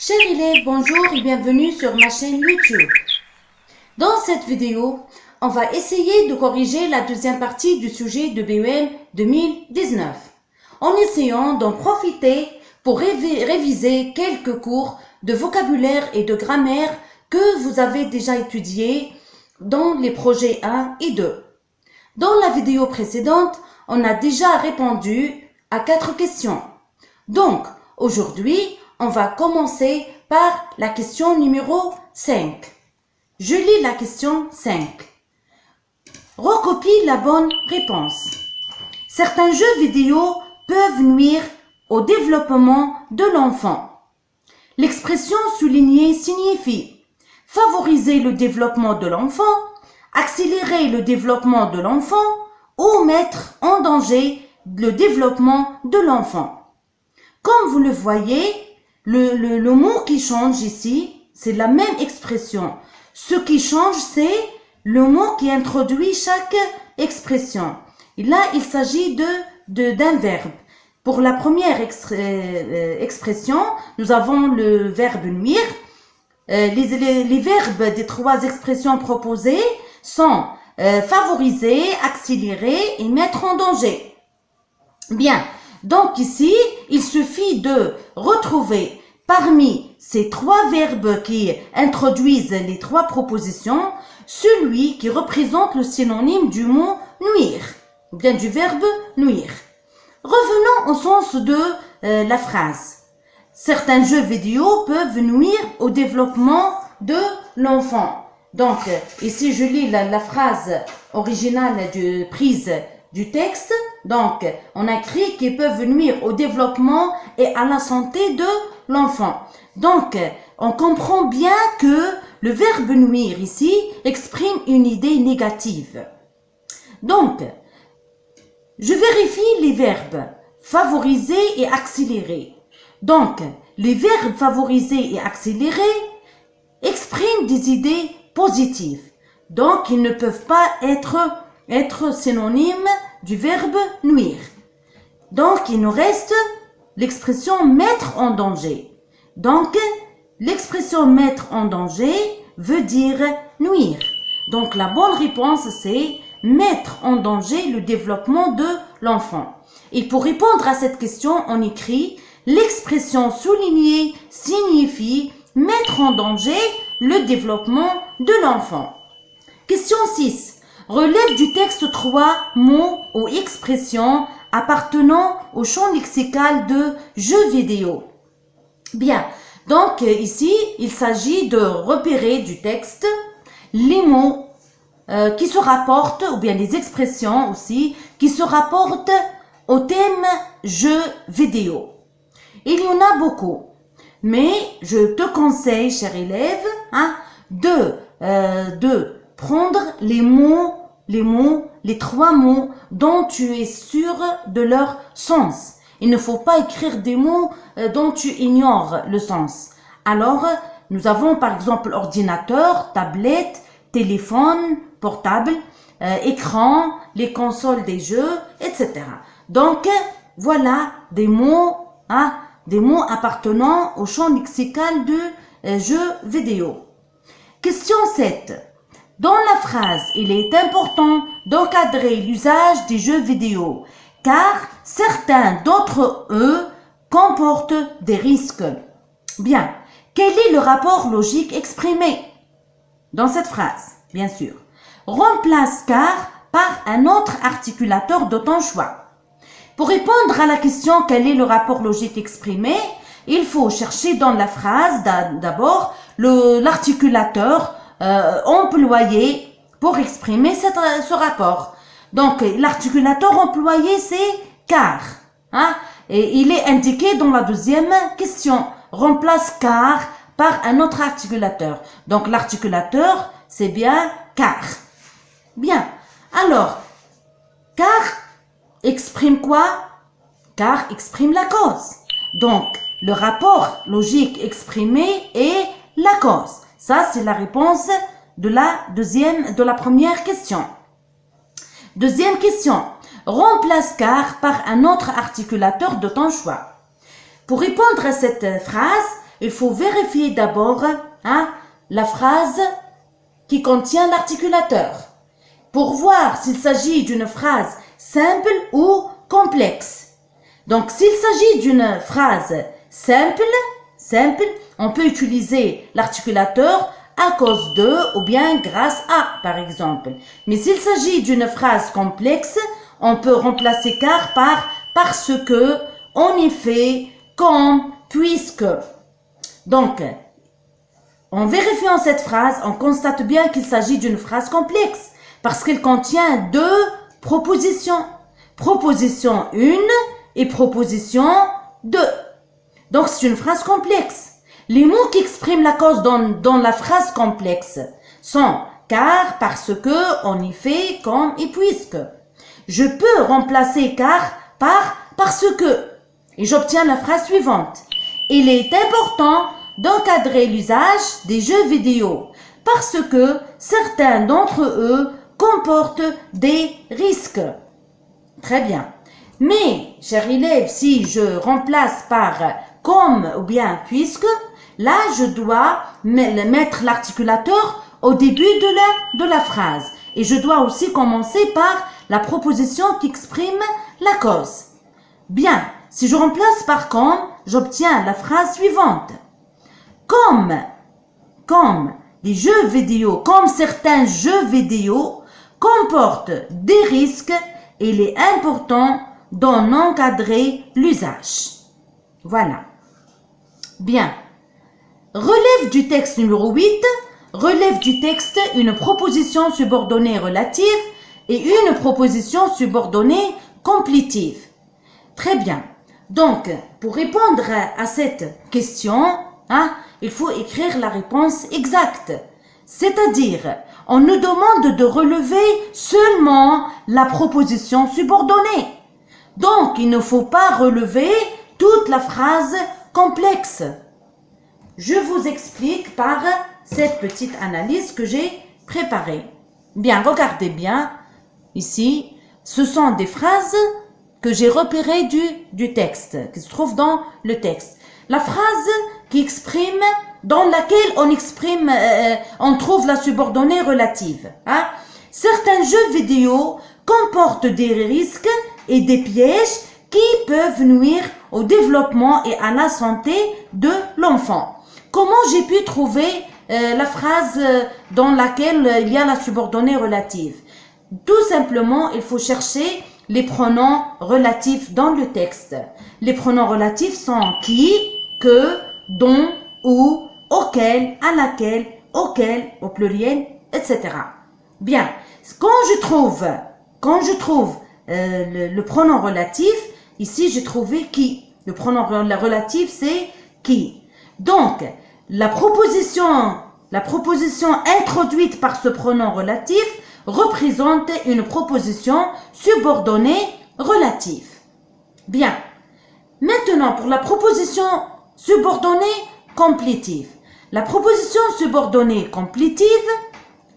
Chers élèves, bonjour et bienvenue sur ma chaîne YouTube. Dans cette vidéo, on va essayer de corriger la deuxième partie du sujet de BEM 2019, en essayant d'en profiter pour réviser quelques cours de vocabulaire et de grammaire que vous avez déjà étudiés dans les projets 1 et 2. Dans la vidéo précédente, on a déjà répondu à 4 questions. Donc, aujourd'hui, on va commencer par la question numéro 5. Je lis la question 5. Recopie la bonne réponse. Certains jeux vidéo peuvent nuire au développement de l'enfant. L'expression soulignée signifie favoriser le développement de l'enfant, accélérer le développement de l'enfant ou mettre en danger le développement de l'enfant. Comme vous le voyez, le mot qui change ici, c'est la même expression. Ce qui change, c'est le mot qui introduit chaque expression. Et là, il s'agit d'un verbe. Pour la première expression, nous avons le verbe nuire. Les verbes des 3 expressions proposées sont favoriser, accélérer et mettre en danger. Bien, donc ici, il suffit de retrouver parmi ces 3 verbes qui introduisent les 3 propositions, celui qui représente le synonyme du mot nuire, ou bien du verbe nuire. Revenons au sens de la phrase. Certains jeux vidéo peuvent nuire au développement de l'enfant. Donc, ici, je lis la phrase originale prise du texte. Donc, on a écrit qu'ils peuvent nuire au développement et à la santé de l'enfant. Donc, on comprend bien que le verbe nuire ici exprime une idée négative. Donc, je vérifie les verbes favoriser et accélérer. Donc, les verbes favoriser et accélérer expriment des idées positives. Donc, ils ne peuvent pas être synonymes du verbe nuire. Donc, il nous reste l'expression mettre en danger. Donc, l'expression mettre en danger veut dire nuire. Donc, la bonne réponse, c'est mettre en danger le développement de l'enfant. Et pour répondre à cette question, on écrit l'expression soulignée signifie mettre en danger le développement de l'enfant. Question 6. Relève du texte 3 mots ou expressions appartenant au champ lexical de jeux vidéo. Bien, donc ici, il s'agit de repérer du texte les mots qui se rapportent, ou bien les expressions aussi, qui se rapportent au thème jeux vidéo. Il y en a beaucoup, mais je te conseille, cher élève, de prendre les 3 mots dont tu es sûr de leur sens. Il ne faut pas écrire des mots dont tu ignores le sens. Alors, nous avons par exemple ordinateur, tablette, téléphone, portable, écran, les consoles des jeux, etc. Donc, voilà des mots appartenant au champ lexical de jeux vidéo. Question 7. Dans la phrase, il est important d'encadrer l'usage des jeux vidéo, car certains d'entre eux comportent des risques. Bien, quel est le rapport logique exprimé dans cette phrase? Bien sûr. Remplace car par un autre articulateur de ton choix. Pour répondre à la question quel est le rapport logique exprimé, il faut chercher dans la phrase d'abord l'articulateur employé pour exprimer ce rapport. Donc, l'articulateur employé, c'est car. Et il est indiqué dans la deuxième question. Remplace car par un autre articulateur. Donc, l'articulateur, c'est bien car. Bien. Alors, car exprime quoi? Car exprime la cause. Donc, le rapport logique exprimé est la cause. Ça, c'est la réponse de la première question. Deuxième question. Remplace car par un autre articulateur de ton choix. Pour répondre à cette phrase, il faut vérifier d'abord la phrase qui contient l'articulateur pour voir s'il s'agit d'une phrase simple ou complexe. Donc, s'il s'agit d'une phrase simple, on peut utiliser l'articulateur à cause de ou bien grâce à, par exemple. Mais s'il s'agit d'une phrase complexe, on peut remplacer car par parce que, en effet, comme, puisque. Donc, en vérifiant cette phrase, on constate bien qu'il s'agit d'une phrase complexe parce qu'elle contient deux propositions. Proposition 1 et proposition 2. Donc, c'est une phrase complexe. Les mots qui expriment la cause dans la phrase complexe sont car, parce que, en effet, comme et puisque. Je peux remplacer car par parce que et j'obtiens la phrase suivante. Il est important d'encadrer l'usage des jeux vidéo parce que certains d'entre eux comportent des risques. Très bien. Mais, cher élève, si je remplace par comme ou bien puisque, là, je dois mettre l'articulateur au début de la phrase. Et je dois aussi commencer par la proposition qui exprime la cause. Bien, si je remplace par comme, j'obtiens la phrase suivante. Comme les jeux vidéo, comme certains jeux vidéo comportent des risques, il est important d'en encadrer l'usage. Voilà. Bien. Relève du texte numéro 8. Relève du texte une proposition subordonnée relative et une proposition subordonnée complétive. Très bien. Donc, pour répondre à cette question, il faut écrire la réponse exacte. C'est-à-dire, on nous demande de relever seulement la proposition subordonnée. Donc, il ne faut pas relever toute la phrase complexe. Je vous explique par cette petite analyse que j'ai préparée. Bien, regardez bien. Ici, ce sont des phrases que j'ai repérées du texte, qui se trouve dans le texte. La phrase qui exprime, dans laquelle on trouve la subordonnée relative. Certains jeux vidéo comportent des risques et des pièges qui peuvent nuire au développement et à la santé de l'enfant. Comment j'ai pu trouver la phrase dans laquelle il y a la subordonnée relative? Tout simplement, il faut chercher les pronoms relatifs dans le texte. Les pronoms relatifs sont qui, que, dont, où, auquel, à laquelle, auquel, au pluriel, etc. Bien, quand je trouve le pronom relatif, ici j'ai trouvé qui. Le pronom relatif c'est qui. Donc, la proposition introduite par ce pronom relatif représente une proposition subordonnée relative. Bien. Maintenant, pour la proposition subordonnée complétive. La proposition subordonnée complétive,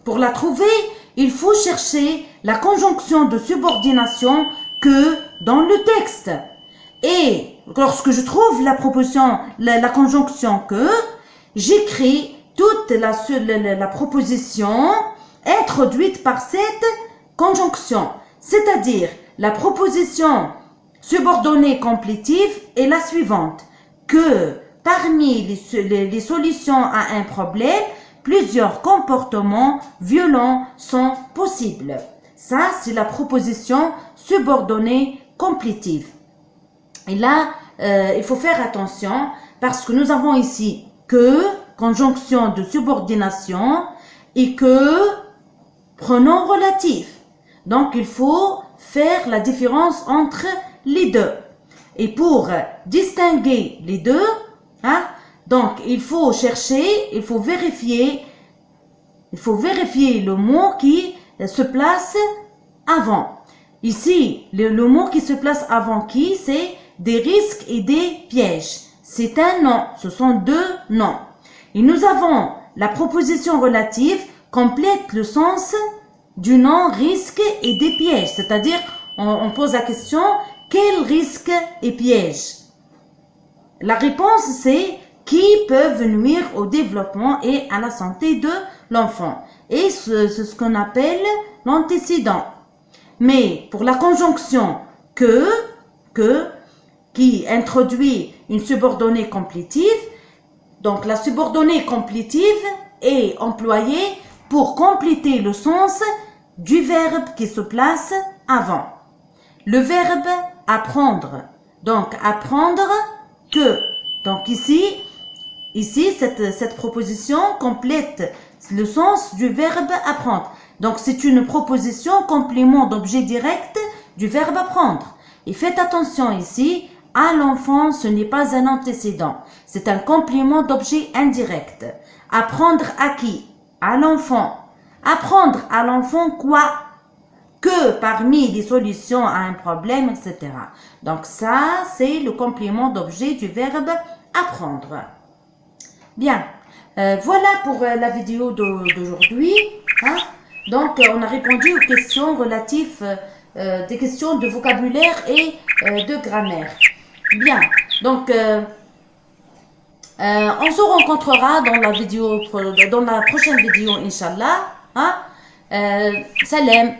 pour la trouver, il faut chercher la conjonction de subordination que dans le texte. Et lorsque je trouve la conjonction que, j'écris toute la proposition introduite par cette conjonction. C'est-à-dire, la proposition subordonnée complétive est la suivante. Que parmi les solutions à un problème, plusieurs comportements violents sont possibles. Ça, c'est la proposition subordonnée complétive. Et là, il faut faire attention parce que nous avons ici que, conjonction de subordination, et que, pronom relatif. Donc, il faut faire la différence entre les deux. Et pour distinguer les deux, donc il faut vérifier le mot qui se place avant. Ici, le mot qui se place avant qui, c'est des risques et des pièges. C'est un nom, ce sont deux noms. Et nous avons la proposition relative complète le sens du nom risque et des pièges. C'est-à-dire, on pose la question, quel risque et piège? La réponse c'est qui peuvent nuire au développement et à la santé de l'enfant. Et c'est ce qu'on appelle l'antécédent. Mais pour la conjonction que, qui introduit une subordonnée complétive, donc la subordonnée complétive est employée pour compléter le sens du verbe qui se place avant. Le verbe apprendre. Donc apprendre que. Donc ici cette proposition complète le sens du verbe apprendre. Donc c'est une proposition complément d'objet direct du verbe apprendre. Et faites attention ici, à l'enfant, ce n'est pas un antécédent. C'est un complément d'objet indirect. Apprendre à qui? À l'enfant. Apprendre à l'enfant quoi? Que parmi les solutions à un problème, etc. Donc ça, c'est le complément d'objet du verbe apprendre. Bien, voilà pour la vidéo d'aujourd'hui. Hein? Donc, on a répondu aux questions relatives, des questions de vocabulaire et de grammaire. Bien, donc, on se rencontrera dans la prochaine vidéo, Inch'Allah. Hein? Salam.